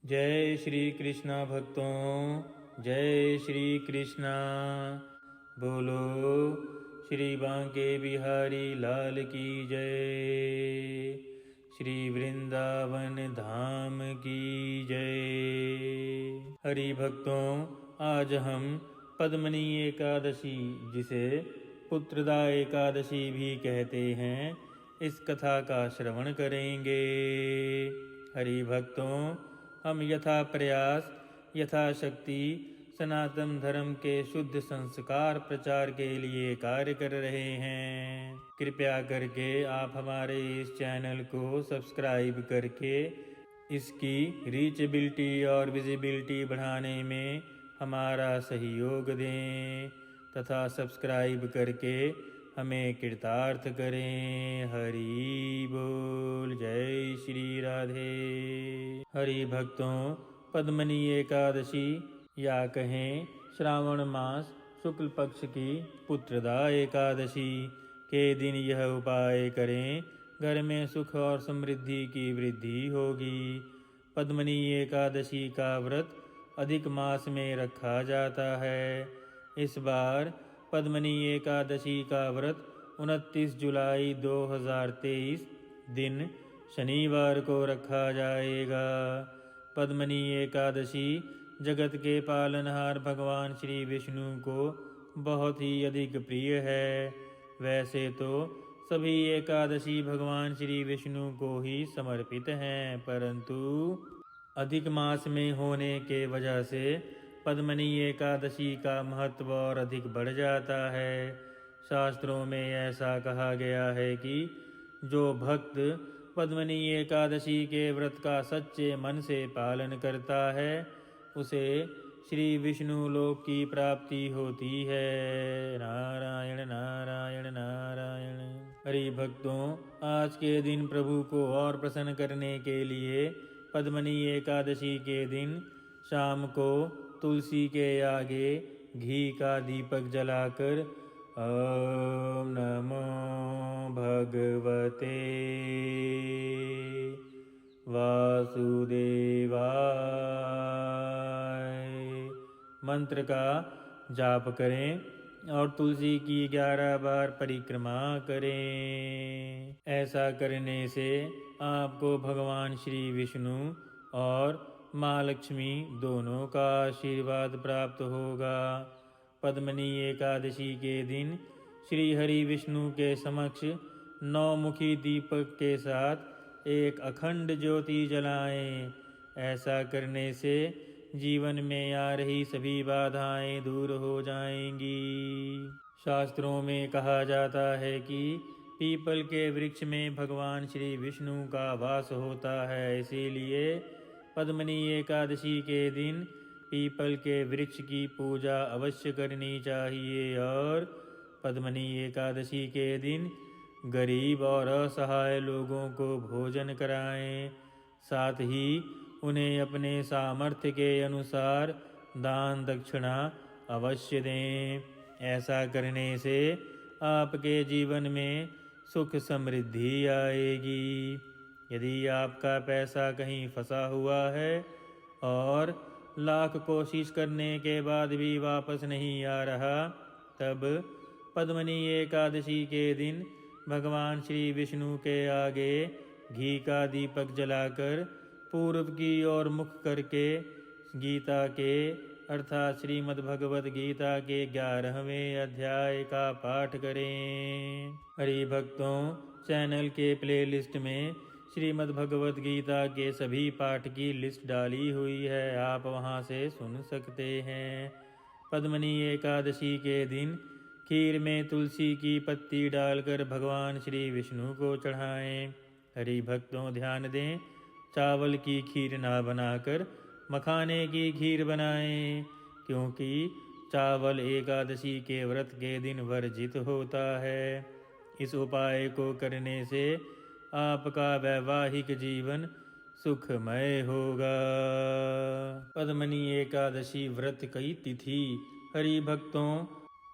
जय श्री कृष्णा भक्तों, जय श्री कृष्णा। बोलो श्री बांके बिहारी लाल की जय, श्री वृंदावन धाम की जय। हरि भक्तों, आज हम पद्मनी एकादशी, जिसे पुत्रदा एकादशी भी कहते हैं, इस कथा का श्रवण करेंगे। हरि भक्तों, हम यथा प्रयास यथाशक्ति सनातन धर्म के शुद्ध संस्कार प्रचार के लिए कार्य कर रहे हैं। कृपया करके आप हमारे इस चैनल को सब्सक्राइब करके इसकी रीचेबिलिटी और विजिबिलिटी बढ़ाने में हमारा सहयोग दें तथा सब्सक्राइब करके हमें कृतार्थ करें। हरि बोल। जय श्री राधे। हरि भक्तों, पद्मनी एकादशी या कहें श्रावण मास शुक्ल पक्ष की पुत्रदा एकादशी के दिन यह उपाय करें, घर में सुख और समृद्धि की वृद्धि होगी। पद्मनी एकादशी का व्रत अधिक मास में रखा जाता है। इस बार पद्मनी एकादशी का व्रत 29 जुलाई 2023 दिन शनिवार को रखा जाएगा। पद्मनी एकादशी जगत के पालनहार भगवान श्री विष्णु को बहुत ही अधिक प्रिय है। वैसे तो सभी एकादशी भगवान श्री विष्णु को ही समर्पित हैं, परंतु अधिक मास में होने के वजह से पद्मनी एकादशी का महत्व और अधिक बढ़ जाता है। शास्त्रों में ऐसा कहा गया है कि जो भक्त पद्मनी एकादशी के व्रत का सच्चे मन से पालन करता है, उसे श्री विष्णु लोक की प्राप्ति होती है। नारायण नारायण नारायण। हरि भक्तों, आज के दिन प्रभु को और प्रसन्न करने के लिए पद्मनी एकादशी के दिन शाम को तुलसी के आगे घी का दीपक जलाकर ओम नमो भगवते वासुदेवाय मंत्र का जाप करें और तुलसी की 11 बार परिक्रमा करें। ऐसा करने से आपको भगवान श्री विष्णु और माँ लक्ष्मी दोनों का आशीर्वाद प्राप्त होगा। पद्मनी एकादशी के दिन श्री हरि विष्णु के समक्ष 9 मुखी दीपक के साथ एक अखंड ज्योति जलाएं। ऐसा करने से जीवन में आ रही सभी बाधाएं दूर हो जाएंगी। शास्त्रों में कहा जाता है कि पीपल के वृक्ष में भगवान श्री विष्णु का वास होता है, इसीलिए पद्मनी एकादशी के दिन पीपल के वृक्ष की पूजा अवश्य करनी चाहिए और पद्मनी एकादशी के दिन गरीब और असहाय लोगों को भोजन कराएं। साथ ही उन्हें अपने सामर्थ्य के अनुसार दान दक्षिणा अवश्य दें। ऐसा करने से आपके जीवन में सुख समृद्धि आएगी। यदि आपका पैसा कहीं फंसा हुआ है और लाख कोशिश करने के बाद भी वापस नहीं आ रहा, तब पद्मनी एकादशी के दिन भगवान श्री विष्णु के आगे घी का दीपक जलाकर पूर्व की ओर मुख करके गीता के अर्थात श्रीमद् भगवद गीता के 11वें अध्याय का पाठ करें। हरि भक्तों, चैनल के प्लेलिस्ट में श्रीमद् भगवद गीता के सभी पाठ की लिस्ट डाली हुई है, आप वहां से सुन सकते हैं। पद्मनी एकादशी के दिन खीर में तुलसी की पत्ती डालकर भगवान श्री विष्णु को चढ़ाएं। हरि भक्तों, ध्यान दें, चावल की खीर ना बनाकर मखाने की खीर बनाएं, क्योंकि चावल एकादशी के व्रत के दिन वर्जित होता है। इस उपाय को करने से आपका वैवाहिक जीवन सुखमय होगा। पद्मनी एकादशी व्रत की तिथि। हरि भक्तों,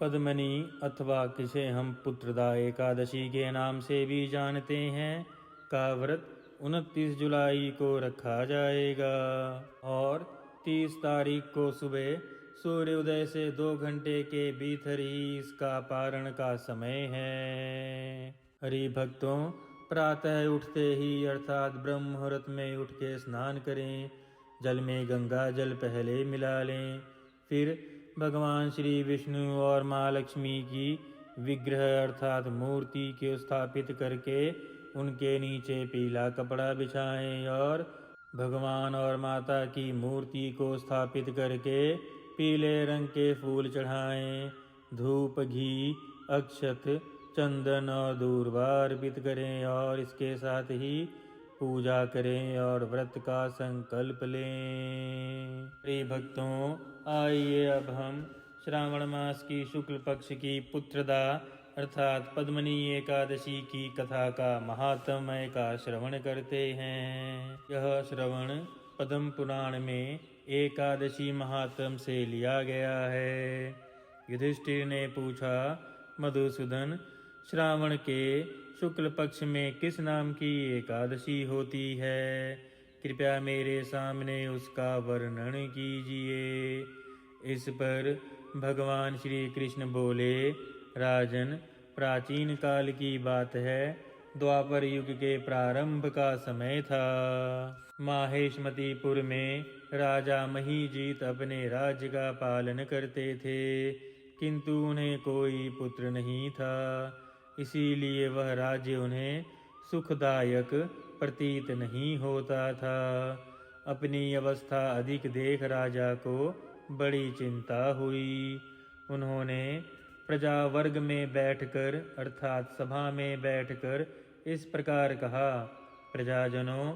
पद्मनी अथवा किसे हम पुत्रदा एकादशी के नाम से भी जानते हैं का व्रत 29 जुलाई को रखा जाएगा और 30 तारीख को सुबह सूर्योदय से 2 घंटे के भीतर ही इसका पारण का समय है। हरि भक्तों, प्रातः उठते ही अर्थात ब्रह्म मुहूर्त में उठ के स्नान करें। जल में गंगा जल पहले मिला लें, फिर भगवान श्री विष्णु और माँ लक्ष्मी की विग्रह अर्थात मूर्ति को स्थापित करके उनके नीचे पीला कपड़ा बिछाएं और भगवान और माता की मूर्ति को स्थापित करके पीले रंग के फूल चढ़ाएं। धूप, घी, अक्षत, चंदन और दूर्वा अर्पित करें और इसके साथ ही पूजा करें और व्रत का संकल्प लें। प्रिय भक्तों, आइए अब हम श्रावण मास की शुक्ल पक्ष की पुत्रदा अर्थात पद्मनी एकादशी की कथा का महात्म्य का श्रवण करते हैं। यह श्रवण पद्म पुराण में एकादशी महात्म्य से लिया गया है। युधिष्ठिर ने पूछा, मधुसूदन, श्रावण के शुक्ल पक्ष में किस नाम की एकादशी होती है? कृपया मेरे सामने उसका वर्णन कीजिए। इस पर भगवान श्री कृष्ण बोले, राजन, प्राचीन काल की बात है। द्वापर युग के प्रारंभ का समय था। माहेशमतीपुर में राजा महीजीत अपने राज्य का पालन करते थे, किंतु उन्हें कोई पुत्र नहीं था। इसीलिए वह राज्य उन्हें सुखदायक प्रतीत नहीं होता था। अपनी अवस्था अधिक देख राजा को बड़ी चिंता हुई। उन्होंने प्रजा वर्ग में बैठकर अर्थात सभा में बैठकर इस प्रकार कहा, प्रजाजनों,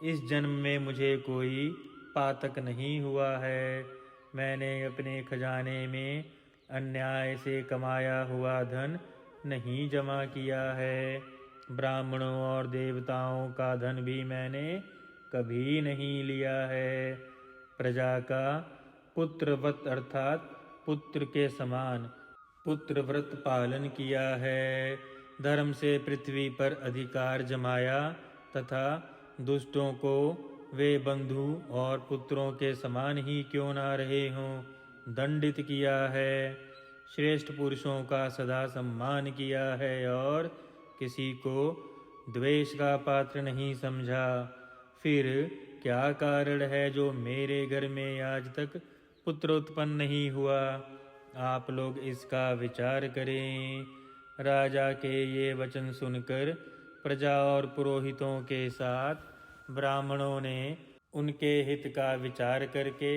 इस जन्म में मुझे कोई पातक नहीं हुआ है। मैंने अपने खजाने में अन्याय से कमाया हुआ धन नहीं जमा किया है। ब्राह्मणों और देवताओं का धन भी मैंने कभी नहीं लिया है। प्रजा का पुत्रव्रत अर्थात पुत्र के समान पुत्र व्रत पालन किया है। धर्म से पृथ्वी पर अधिकार जमाया तथा दुष्टों को वे बंधु और पुत्रों के समान ही क्यों ना रहे हों दंडित किया है। श्रेष्ठ पुरुषों का सदा सम्मान किया है और किसी को द्वेष का पात्र नहीं समझा। फिर क्या कारण है जो मेरे घर में आज तक पुत्र उत्पन्न नहीं हुआ? आप लोग इसका विचार करें। राजा के ये वचन सुनकर प्रजा और पुरोहितों के साथ ब्राह्मणों ने उनके हित का विचार करके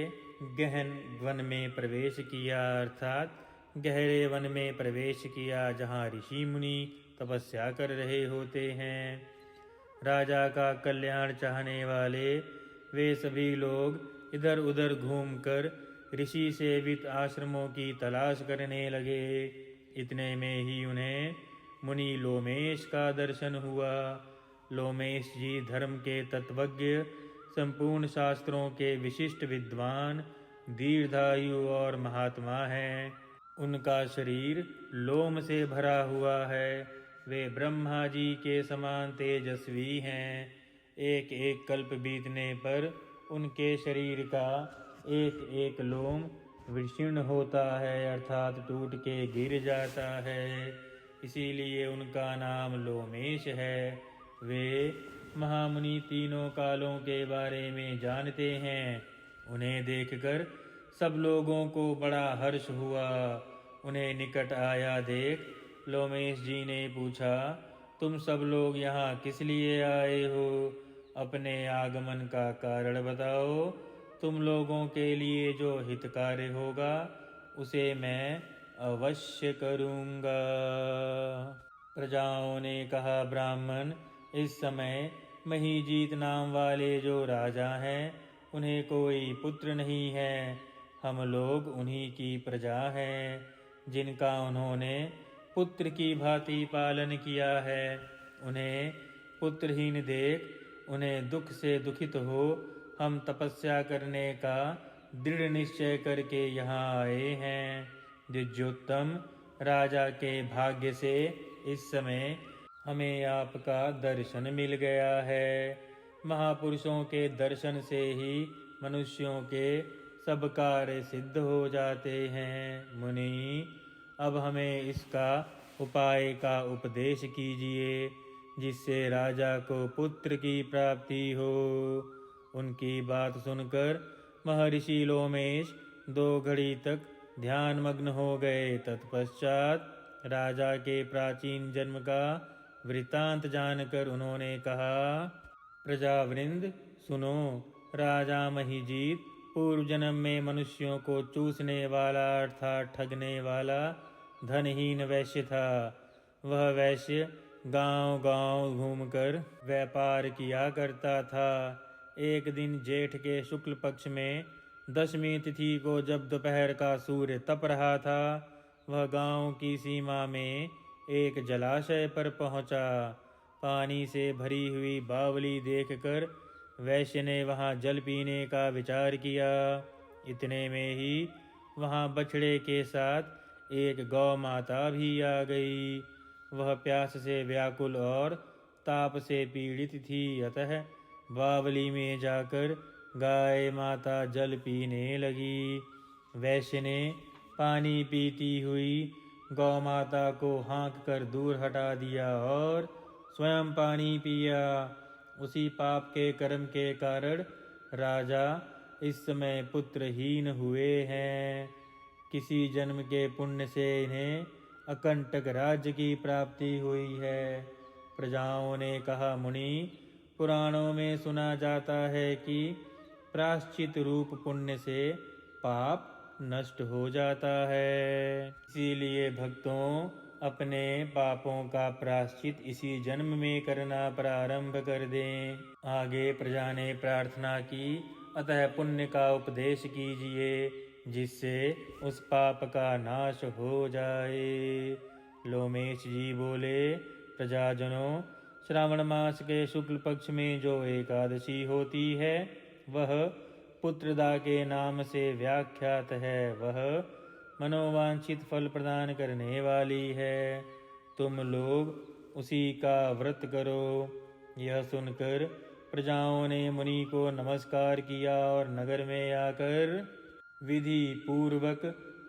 गहन वन में प्रवेश किया अर्थात गहरे वन में प्रवेश किया, जहाँ ऋषि मुनि तपस्या कर रहे होते हैं। राजा का कल्याण चाहने वाले वे सभी लोग इधर उधर घूमकर ऋषि सेवित आश्रमों की तलाश करने लगे। इतने में ही उन्हें मुनि लोमेश का दर्शन हुआ। लोमेश जी धर्म के तत्वज्ञ, संपूर्ण शास्त्रों के विशिष्ट विद्वान, दीर्घायु और महात्मा हैं। उनका शरीर लोम से भरा हुआ है। वे ब्रह्मा जी के समान तेजस्वी हैं। एक एक कल्प बीतने पर उनके शरीर का एक एक लोम विशीर्ण होता है अर्थात टूट के गिर जाता है। इसीलिए उनका नाम लोमेश है। वे महामुनि तीनों कालों के बारे में जानते हैं। उन्हें देखकर सब लोगों को बड़ा हर्ष हुआ। उन्हें निकट आया देख लोमेश जी ने पूछा, तुम सब लोग यहाँ किस लिए आए हो? अपने आगमन का कारण बताओ। तुम लोगों के लिए जो हितकारी होगा उसे मैं अवश्य करूँगा। प्रजाओं ने कहा, ब्राह्मण, इस समय महीजीत नाम वाले जो राजा हैं उन्हें कोई पुत्र नहीं है। हम लोग उन्हीं की प्रजा हैं जिनका उन्होंने पुत्र की भांति पालन किया है। उन्हें पुत्रहीन देख उन्हें दुख से दुखित हो हम तपस्या करने का दृढ़ निश्चय करके यहाँ आए हैं। द्विजोत्तम, राजा के भाग्य से इस समय हमें आपका दर्शन मिल गया है। महापुरुषों के दर्शन से ही मनुष्यों के सब कार्य सिद्ध हो जाते हैं। मुनि, अब हमें इसका उपाय का उपदेश कीजिए, जिससे राजा को पुत्र की प्राप्ति हो। उनकी बात सुनकर महर्षि लोमेश 2 घड़ी तक ध्यानमग्न हो गए। तत्पश्चात राजा के प्राचीन जन्म का वृत्तांत जानकर उन्होंने कहा, प्रजावृंद सुनो, राजा महिजीत पूर्व जन्म में मनुष्यों को चूसने वाला अर्थात ठगने वाला धनहीन वैश्य था। वह वैश्य गांव-गांव घूमकर व्यापार किया करता था। एक दिन जेठ के शुक्ल पक्ष में 10वीं तिथि को जब दोपहर का सूर्य तप रहा था, वह गांव की सीमा में एक जलाशय पर पहुंचा। पानी से भरी हुई बावली देखकर वैश्य ने वहां जल पीने का विचार किया। इतने में ही वहां बछड़े के साथ एक गौ माता भी आ गई। वह प्यास से व्याकुल और ताप से पीड़ित थी, अतः बावली में जाकर गाय माता जल पीने लगी। वैश्य ने पानी पीती हुई गौ माता को हाँक कर दूर हटा दिया और स्वयं पानी पिया। उसी पाप के कर्म के कारण राजा इस समय पुत्रहीन हुए हैं। किसी जन्म के पुण्य से इन्हें अकंटक राज्य की प्राप्ति हुई है। प्रजाओं ने कहा, मुनि, पुराणों में सुना जाता है कि प्रायश्चित रूप पुण्य से पाप नष्ट हो जाता है। इसीलिए भक्तों, अपने पापों का प्रायश्चित इसी जन्म में करना प्रारंभ कर दें। आगे प्रजा ने प्रार्थना की, अतः पुण्य का उपदेश कीजिए, जिससे उस पाप का नाश हो जाए। लोमेश जी बोले, प्रजाजनों, श्रावण मास के शुक्ल पक्ष में जो एकादशी होती है, वह पुत्रदा के नाम से व्याख्यात है। वह मनोवांछित फल प्रदान करने वाली है। तुम लोग उसी का व्रत करो। यह सुनकर प्रजाओं ने मुनि को नमस्कार किया और नगर में आकर विधि पूर्वक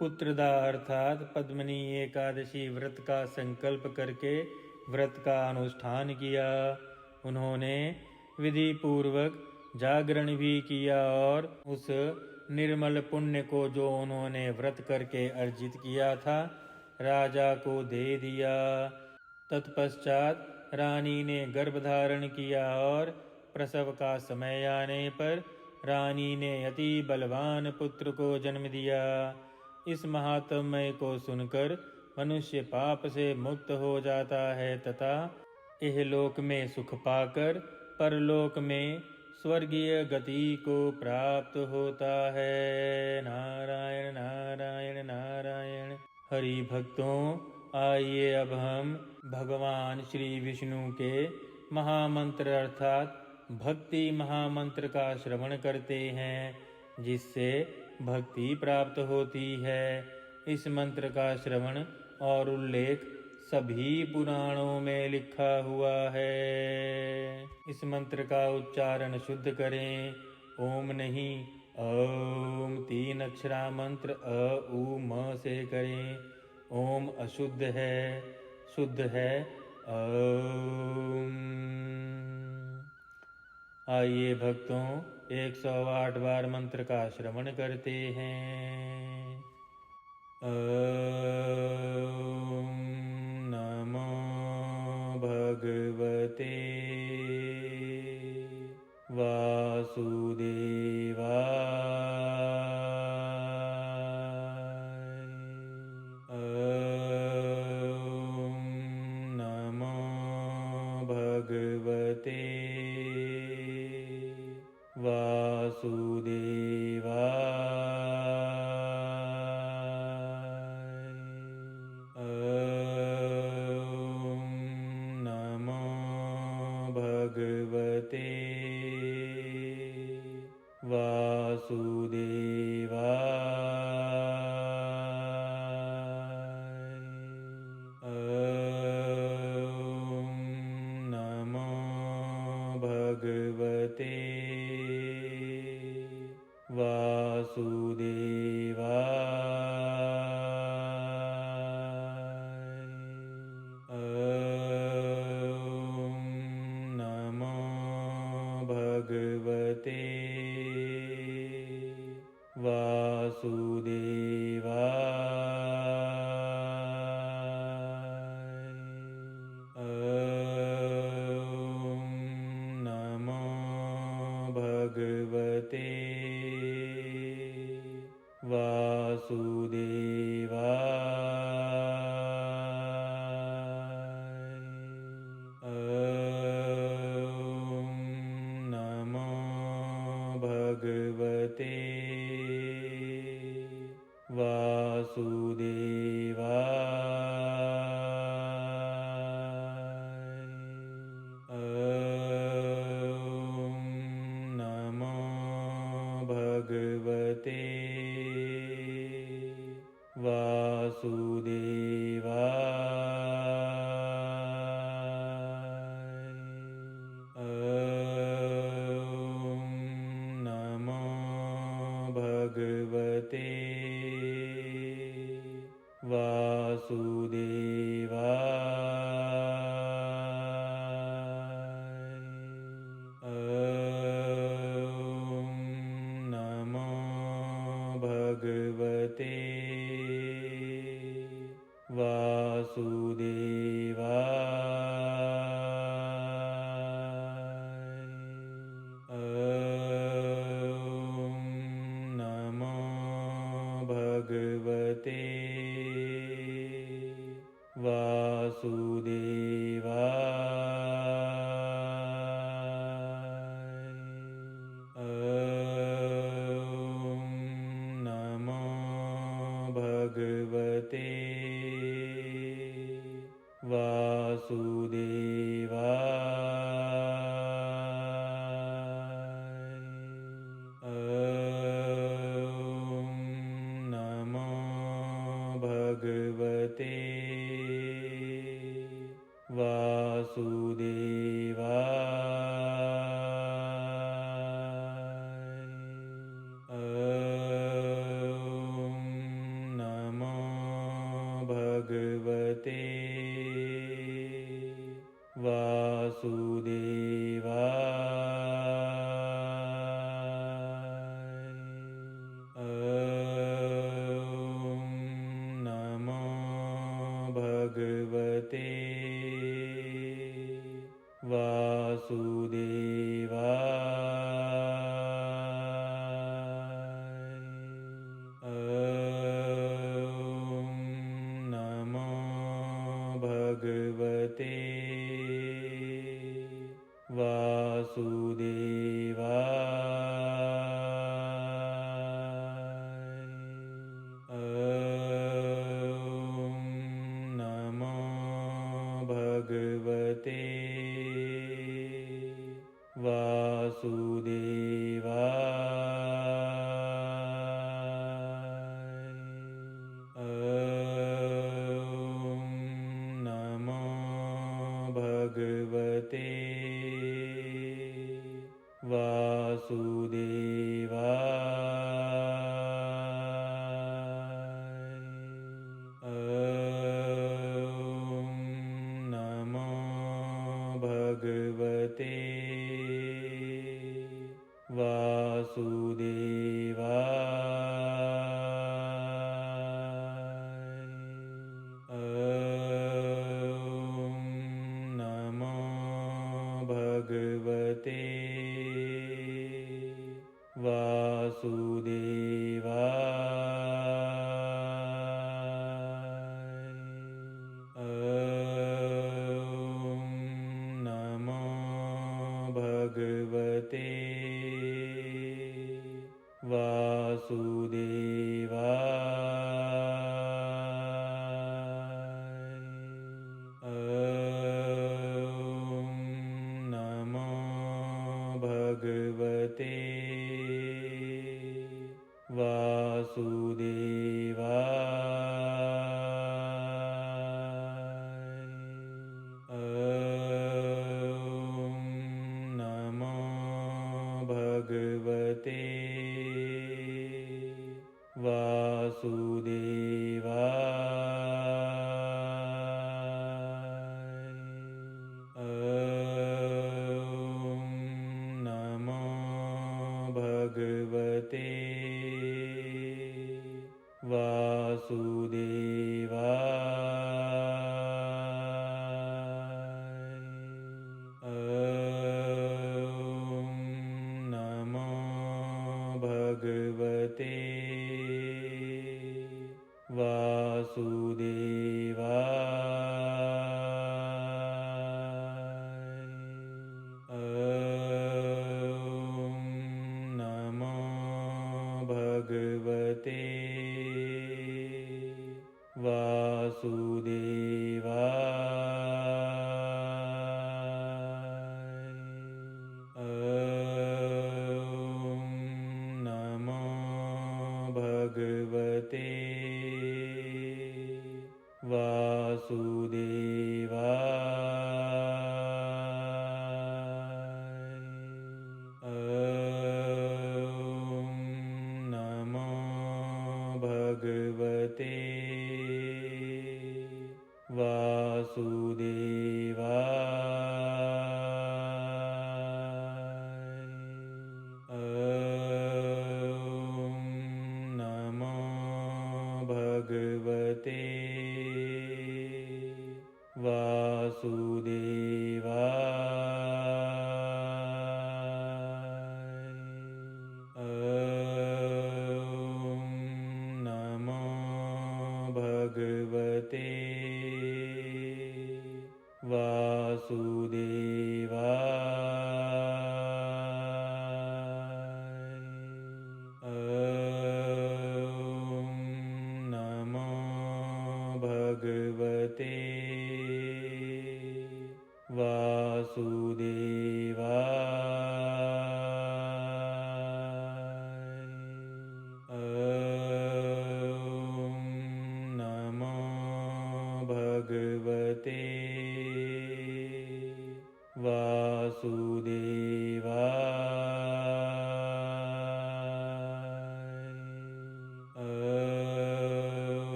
पुत्रदा अर्थात पद्मनी एकादशी व्रत का संकल्प करके व्रत का अनुष्ठान किया। उन्होंने विधि पूर्वक जागरण भी किया और उस निर्मल पुण्य को जो उन्होंने व्रत करके अर्जित किया था, राजा को दे दिया। तत्पश्चात रानी ने गर्भ धारण किया और प्रसव का समय आने पर रानी ने अति बलवान पुत्र को जन्म दिया। इस महात्म्य को सुनकर मनुष्य पाप से मुक्त हो जाता है तथा इहलोक में सुख पाकर परलोक में स्वर्गीय गति को प्राप्त होता है। नारायण नारायण नारायण। हरि भक्तों, आइए अब हम भगवान श्री विष्णु के महामंत्र अर्थात भक्ति महामंत्र का श्रवण करते हैं, जिससे भक्ति प्राप्त होती है। इस मंत्र का श्रवण और उल्लेख सभी पुराणों में लिखा हुआ है। इस मंत्र का उच्चारण शुद्ध करें, ओम नहीं ओम। 3 अक्षरा मंत्र अ उ म से करें। ओम अशुद्ध है, शुद्ध है ओम। आइए भक्तों, 108 बार मंत्र का श्रवण करते हैं। ओम नमो भगवते वासुदेवाय। ओम नमो भगवते वासुदेवाय। ओम नमो भगवते वासुदेवाय। ओम नमो भगवते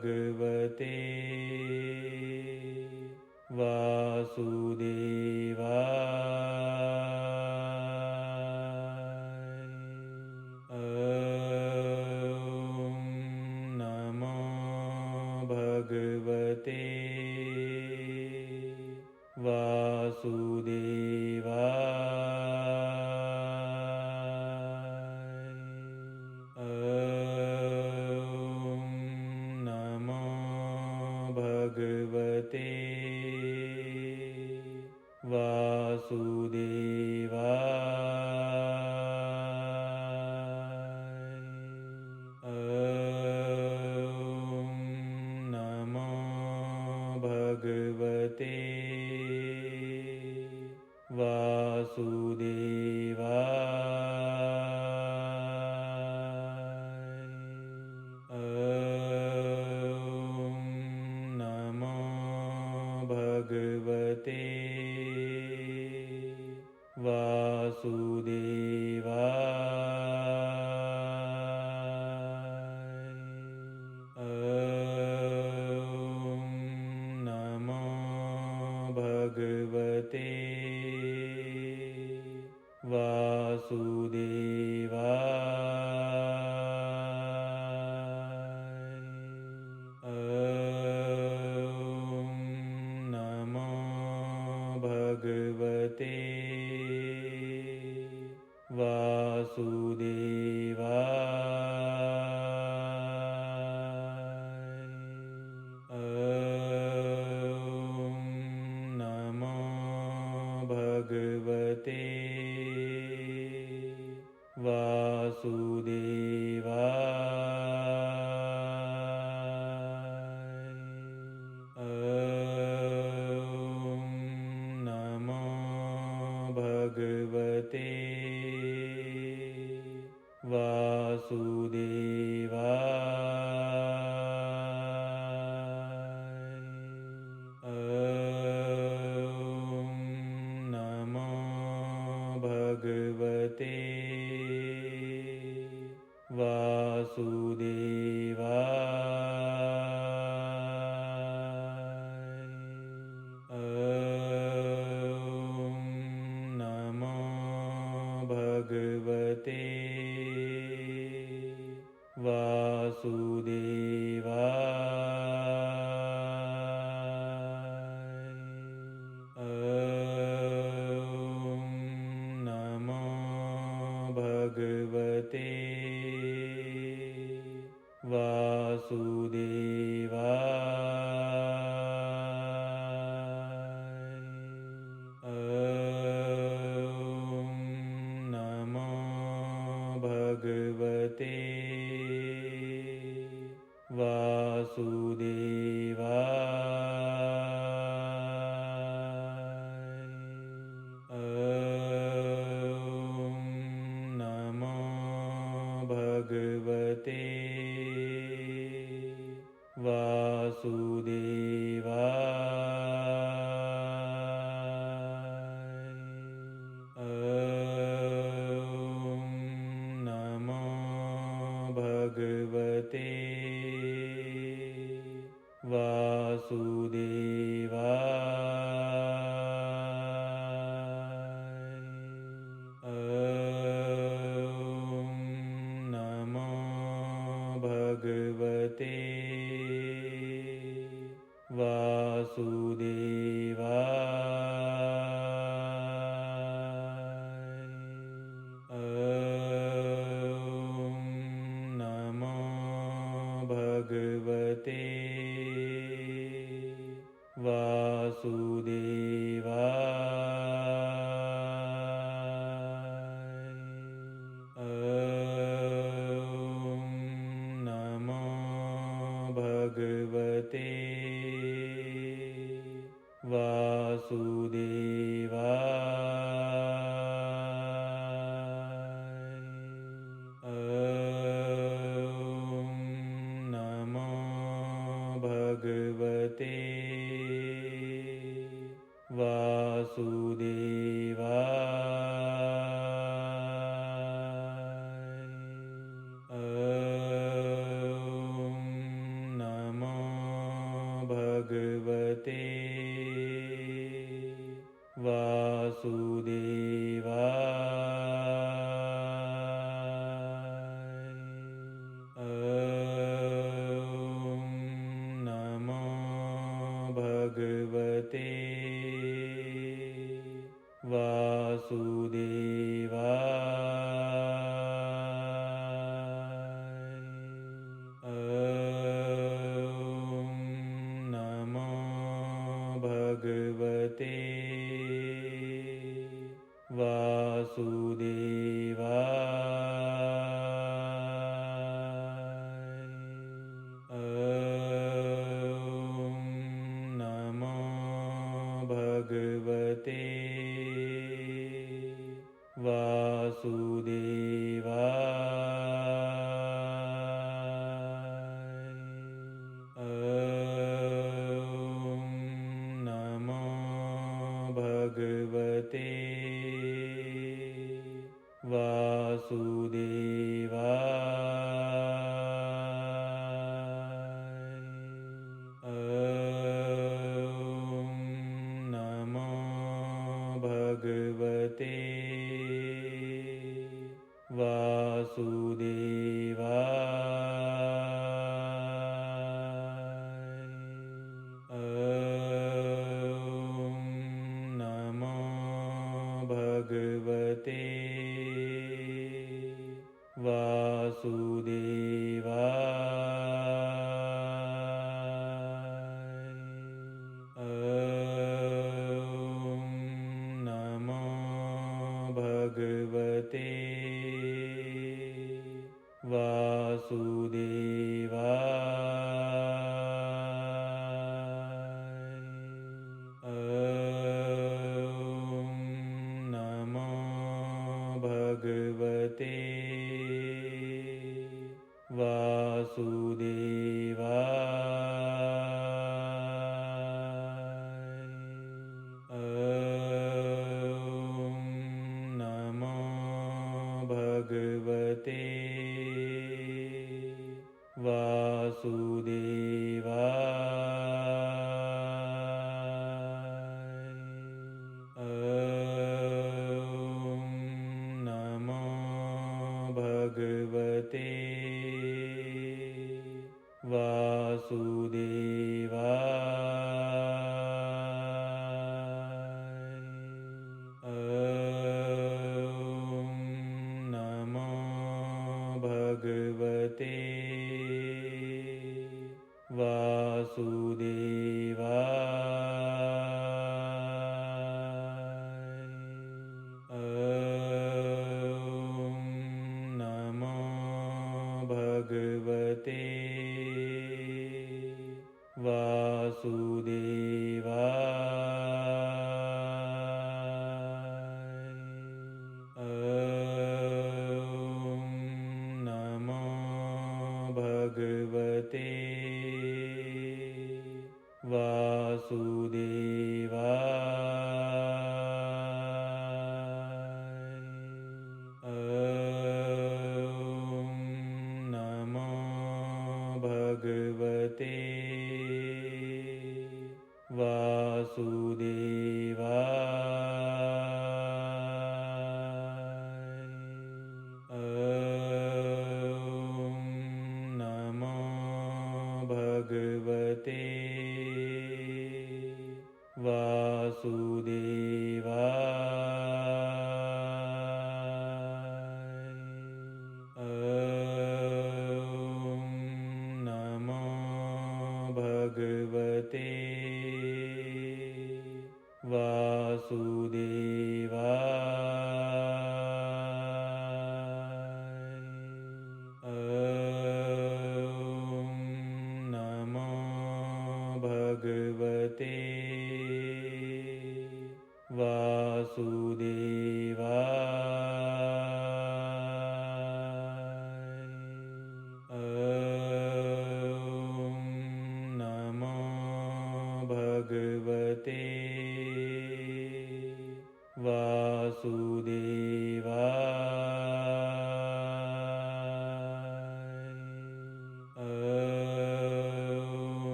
भगवते वासुदेवाय। ॐ नमो भगवते वासुदेवाय। ॐ नमो भगवते वासुदेवाय। ॐ नमो भगवते वासुदेवाय। ॐ नमो भगवते वासुदेवाय। ॐ नमो भगवते वासुदेवाय। ॐ नमो भगवते वासुदेवाय। ॐ नमो भगवते वासुदेवाय। ॐ नमो भगवते वासुदेवाय। ॐ नमो भगवते वासुदेवाय। ॐ नमो भगवते वासुदेवाय। ॐ नमो भगवते वासुदेवाय। ॐ नमो भगवते वासुदेवाय। ॐ नमो भगवते वासुदेवाय। ॐ नमो भगवते वासुदेवाय। ॐ नमो भगवते वासुदेवाय। ॐ नमो भगवते वासुदेवाय। ॐ नमो भगवते वासुदेवाय। ॐ नमो भगवते वासुदेवाय। ॐ नमो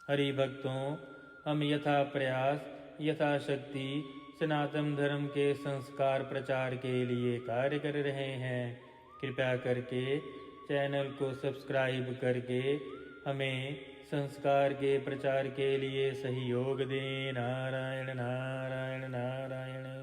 हरि भक्तों, हम यथा प्रयास यथाशक्ति सनातन धर्म के संस्कार प्रचार के लिए कार्य कर रहे हैं। कृपया करके चैनल को सब्सक्राइब करके हमें संस्कार के प्रचार के लिए सहयोग दें। नारायण नारायण नारायण।